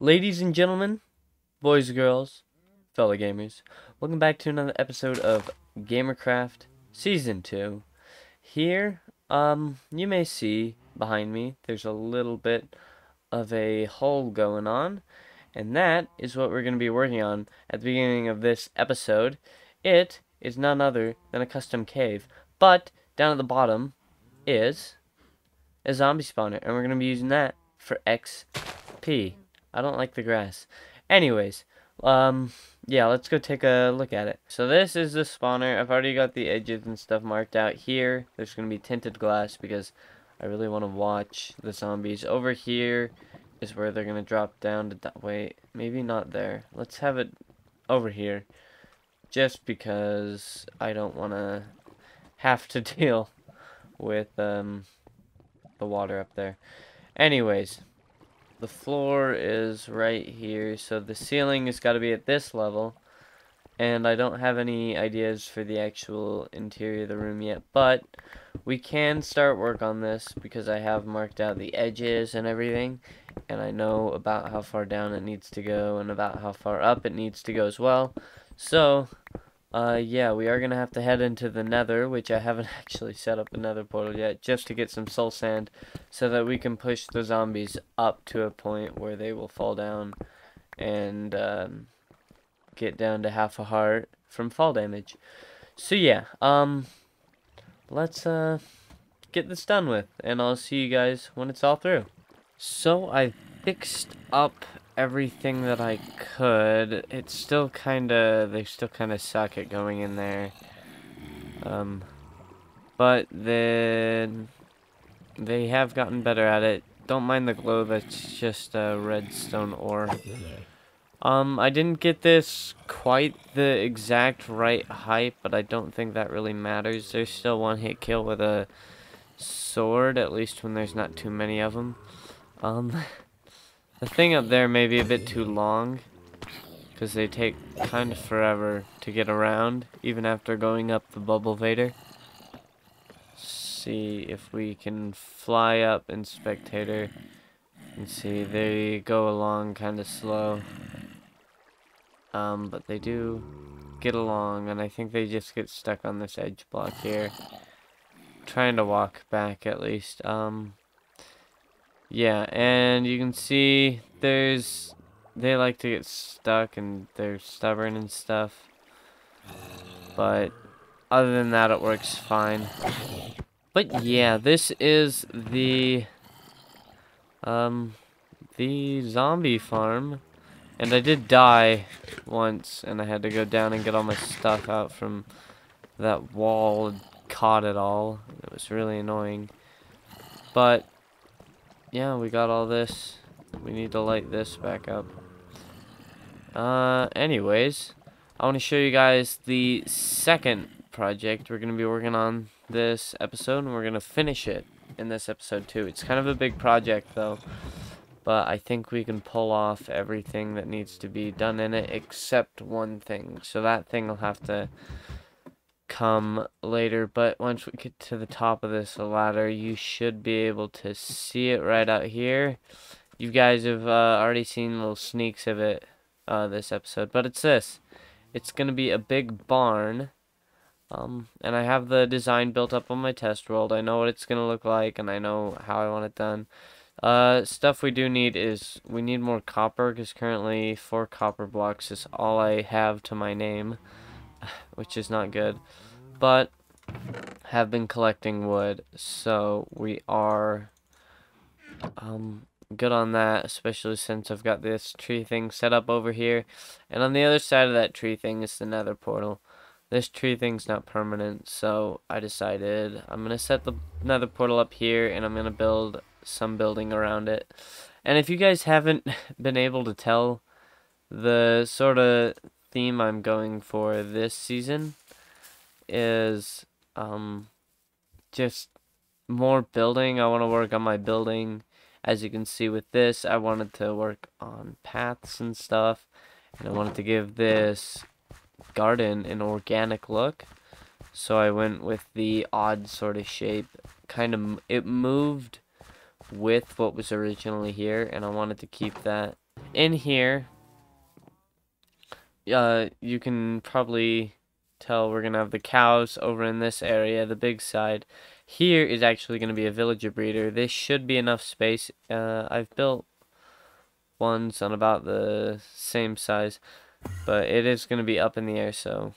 Ladies and gentlemen, boys and girls, fellow gamers, welcome back to another episode of Gamercraft Season 2. Here, you may see behind me, there's a little bit of a hole going on, and that is what we're going to be working on at the beginning of this episode. It is none other than a custom cave, but down at the bottom is a zombie spawner, and we're going to be using that for XP. I don't like the grass. Anyways, yeah, let's go take a look at it. So this is the spawner. I've already got the edges and stuff marked out here. There's going to be tinted glass because I really want to watch the zombies. Over here is where they're going to drop down to that way. Maybe not there. Let's have it over here. Just because I don't want to have to deal with, the water up there. Anyways, the floor is right here, so the ceiling has got to be at this level, and I don't have any ideas for the actual interior of the room yet, but we can start work on this because I have marked out the edges and everything, and I know about how far down it needs to go and about how far up it needs to go as well. So yeah, we are going to have to head into the Nether, which I haven't actually set up a Nether Portal yet, just to get some soul sand so that we can push the zombies up to a point where they will fall down and get down to half a heart from fall damage. So yeah, let's get this done with, and I'll see you guys when it's all through. So I fixed up everything that I could. It's still they still kinda suck at going in there. But then they have gotten better at it. Don't mind the glow, that's just redstone ore. I didn't get this quite the exact right height, but I don't think that really matters. There's still one hit kill with a sword, at least when there's not too many of them. The thing up there may be a bit too long, because they take kind of forever to get around, even after going up the bubble vader. See if we can fly up in spectator, and see, they go along kind of slow. But they do get along, and I think they just get stuck on this edge block here. Trying to walk back at least. Yeah, and you can see they like to get stuck and they're stubborn and stuff. But other than that, it works fine. But yeah, this is the zombie farm. And I did die once, and I had to go down and get all my stuff out from that wall and caught it all. It was really annoying. But yeah, we got all this. We need to light this back up. Anyways, I want to show you guys the second project we're going to be working on this episode, and we're going to finish it in this episode too. It's kind of a big project though, but I think we can pull off everything that needs to be done in it except one thing. So that thing will have to come later, but once we get to the top of this ladder, you should be able to see it right out here. You guys have already seen little sneaks of it this episode, but it's this. It's gonna be a big barn, and I have the design built up on my test world. I know what it's gonna look like, and I know how I want it done. Stuff we do need is we need more copper, because currently 4 copper blocks is all I have to my name, which is not good, but have been collecting wood, so we are good on that, especially since I've got this tree thing set up over here, and on the other side of that tree thing is the Nether Portal. This tree thing's not permanent, so I decided I'm gonna set the Nether Portal up here, and I'm gonna build some building around it. And if you guys haven't been able to tell, the sort of theme I'm going for this season is just more building. I want to work on my building. As you can see with this, I wanted to work on paths and stuff, and I wanted to give this garden an organic look, so I went with the odd sort of shape. It moved with what was originally here, and I wanted to keep that in here, you can probably tell we're gonna have the cows over in this area, the big side. Here is actually gonna be a villager breeder. This should be enough space. I've built ones on about the same size, but it is gonna be up in the air, so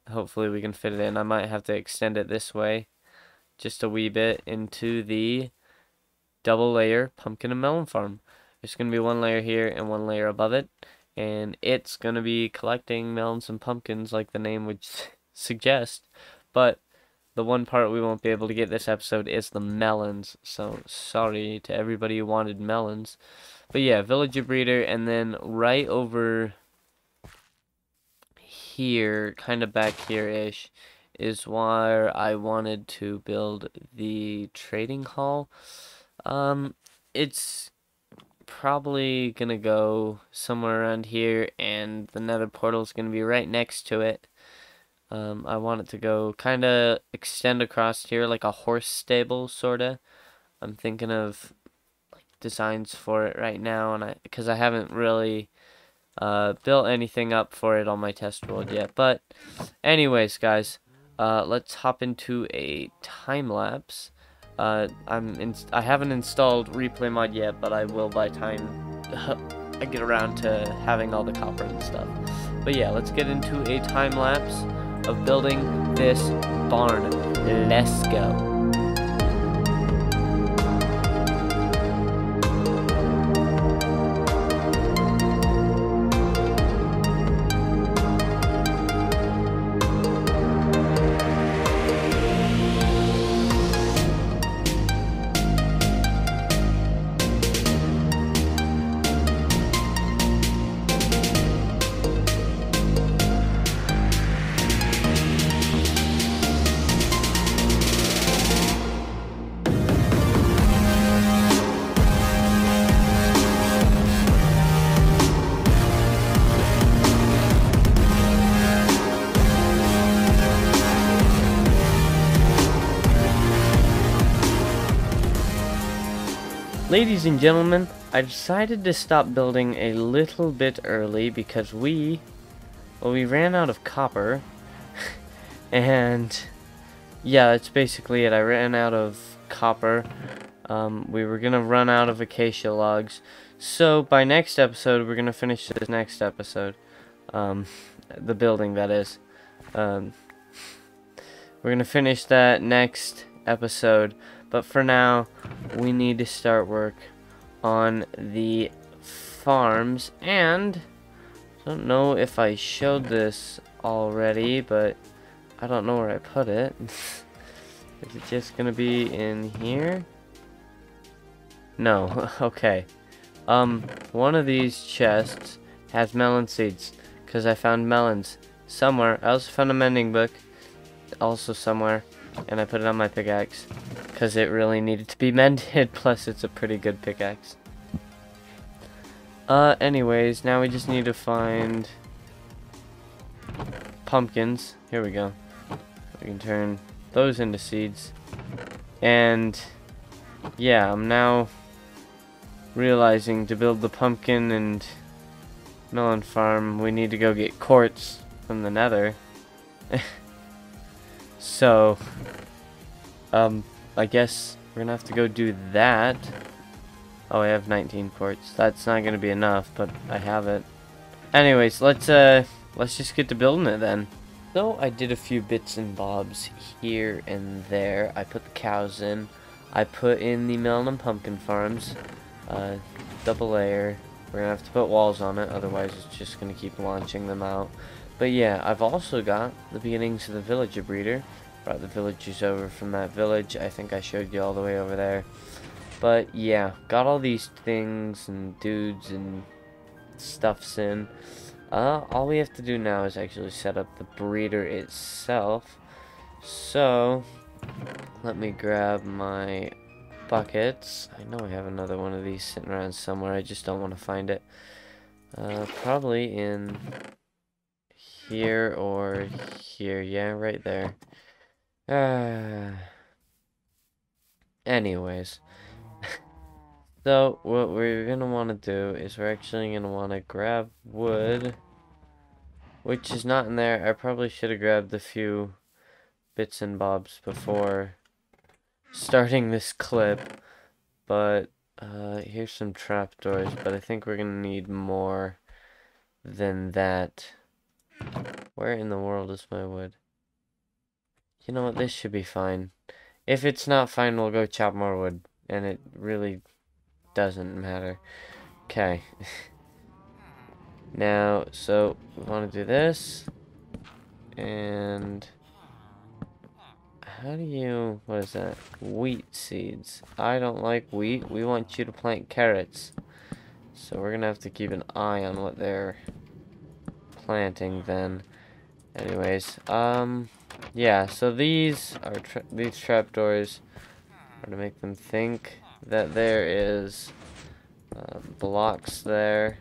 hopefully we can fit it in. I might have to extend it this way just a wee bit into the double layer pumpkin and melon farm. There's going to be one layer here and one layer above it, and it's going to be collecting melons and pumpkins like the name would suggest, but the one part we won't be able to get this episode is the melons, so sorry to everybody who wanted melons. But yeah, villager breeder, and then right over here, kind of back here-ish, is where I wanted to build the trading hall. It's probably gonna go somewhere around here, and the Nether Portal is gonna be right next to it. I want it to go kind of extend across here like a horse stable, sorta. I'm thinking of like designs for it right now, and because I haven't really built anything up for it on my test world yet. But anyways, guys, let's hop into a time lapse. I haven't installed replay mod yet, but I will by time I get around to having all the copper and stuff. But yeah, let's get into a time lapse of building this barn. Let's go. Ladies and gentlemen, I decided to stop building a little bit early because we ran out of copper. And yeah, that's basically it. I ran out of copper. We were gonna run out of acacia logs. So by next episode, we're gonna finish this next episode. The building, that is. We're gonna finish that next episode. But for now, we need to start work on the farms. And I don't know if I showed this already, but I don't know where I put it. Is it just gonna be in here? No. Okay. One of these chests has melon seeds because I found melons somewhere. I also found a mending book also somewhere, and I put it on my pickaxe because it really needed to be mended. Plus it's a pretty good pickaxe. Anyways, now we just need to find pumpkins. Here we go. We can turn those into seeds. And yeah, I'm now realizing to build the pumpkin and melon farm, we need to go get quartz from the nether. So, I guess we're gonna have to go do that. Oh, I have 19 quartz. That's not gonna be enough, but I have it. Anyways, let's just get to building it then. So I did a few bits and bobs here and there. I put the cows in. I put in the melon and pumpkin farms. Double layer. We're gonna have to put walls on it, otherwise it's just gonna keep launching them out. But yeah, I've also got the beginnings of the villager breeder. Brought the villagers over from that village. I think I showed you all the way over there. But yeah, got all these things and dudes and stuffs in. All we have to do now is actually set up the breeder itself. So, let me grab my buckets. I know I have another one of these sitting around somewhere. I just don't want to find it. Probably in here or here. Yeah, right there. Anyways. So, what we're gonna want to do is we're actually gonna want to grab wood, which is not in there. I probably should have grabbed a few bits and bobs before starting this clip, but here's some trapdoors, but I think we're gonna need more than that. Where in the world is my wood? You know what, this should be fine. If it's not fine, we'll go chop more wood, and it really doesn't matter. Okay. Now, so we want to do this, and how do you, what is that? Wheat seeds. I don't like wheat. We want you to plant carrots. So we're gonna have to keep an eye on what they're planting then. Anyways, yeah, so these are these trapdoors are to make them think that there is blocks there,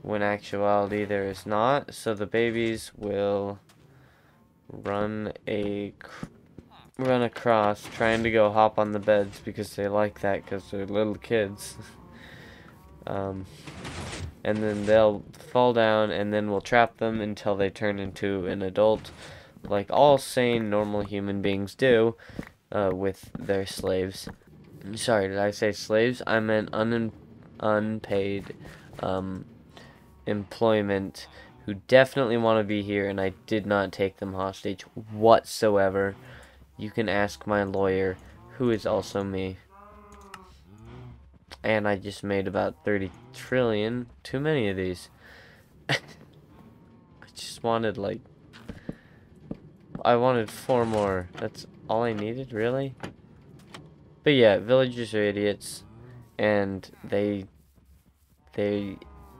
when actuality there is not. So the babies will run across, trying to go hop on the beds because they like that because they're little kids. And then they'll fall down, and then we'll trap them until they turn into an adult, like all sane, normal human beings do, with their slaves. Sorry, did I say slaves? I meant unpaid employment who definitely want to be here, and I did not take them hostage whatsoever. You can ask my lawyer, who is also me. And I just made about 30 trillion. Too many of these. I just wanted, like, I wanted 4 more. That's all I needed, really? But yeah, villagers are idiots. And they're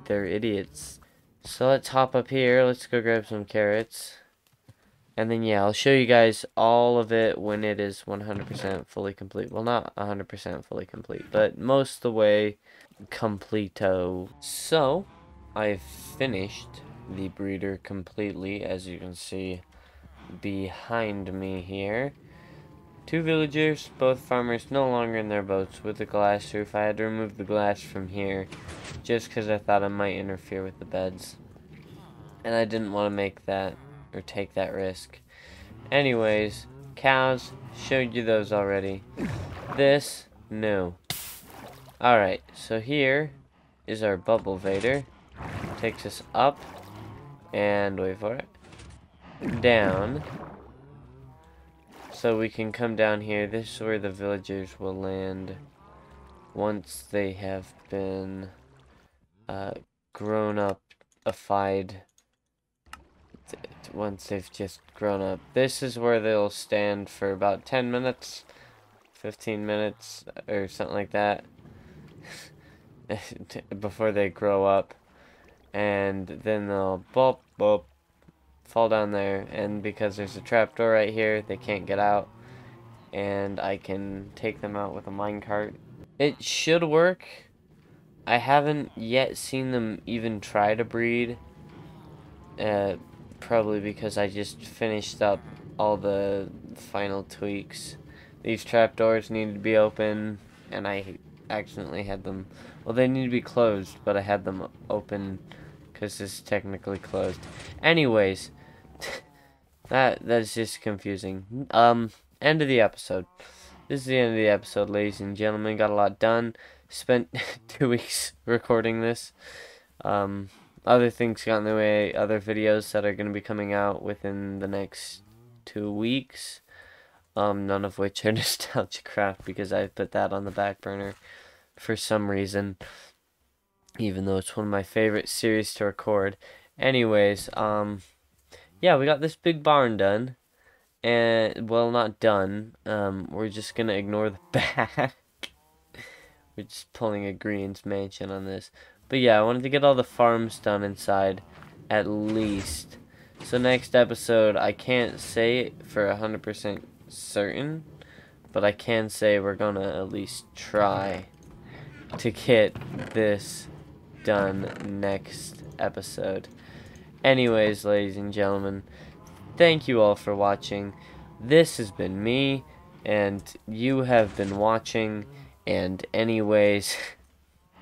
idiots. So let's hop up here. Let's go grab some carrots. And then, yeah, I'll show you guys all of it when it is 100% fully complete. Well, not 100% fully complete, but most of the way completo. So, I've finished the breeder completely, as you can see behind me here. 2 villagers, both farmers, no longer in their boats with the glass roof. I had to remove the glass from here just because I thought it might interfere with the beds. And I didn't want to make that or take that risk. Anyways, cows, showed you those already. This, no. Alright, so here is our bubble vader. Takes us up, and wait for it, down. So we can come down here. This is where the villagers will land once they have been grown up, once they've just grown up. This is where they'll stand for about 10 minutes, 15 minutes, or something like that, before they grow up. And then they'll bop, fall down there, and because there's a trapdoor right here, they can't get out, and I can take them out with a minecart. It should work. I haven't yet seen them even try to breed, probably because I just finished up all the final tweaks. These trapdoors need to be open, and I accidentally had them, well, they need to be closed, but I had them open because this is technically closed. Anyways, that's just confusing. End of the episode. This is the end of the episode, ladies and gentlemen. Got a lot done. Spent 2 weeks recording this. Other things got in the way. Other videos that are going to be coming out within the next 2 weeks. None of which are Nostalgia Craft because I put that on the back burner for some reason. Even though it's one of my favorite series to record. Anyways, yeah, we got this big barn done. And, well, not done. We're just gonna ignore the back. We're just pulling a Green's mansion on this. But yeah, I wanted to get all the farms done inside, at least. So next episode, I can't say for 100% certain, but I can say we're gonna at least try to get this done next episode. Anyways, ladies and gentlemen, thank you all for watching. This has been me, and you have been watching, And anyways,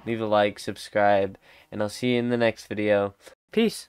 leave a like, subscribe, and I'll see you in the next video. Peace!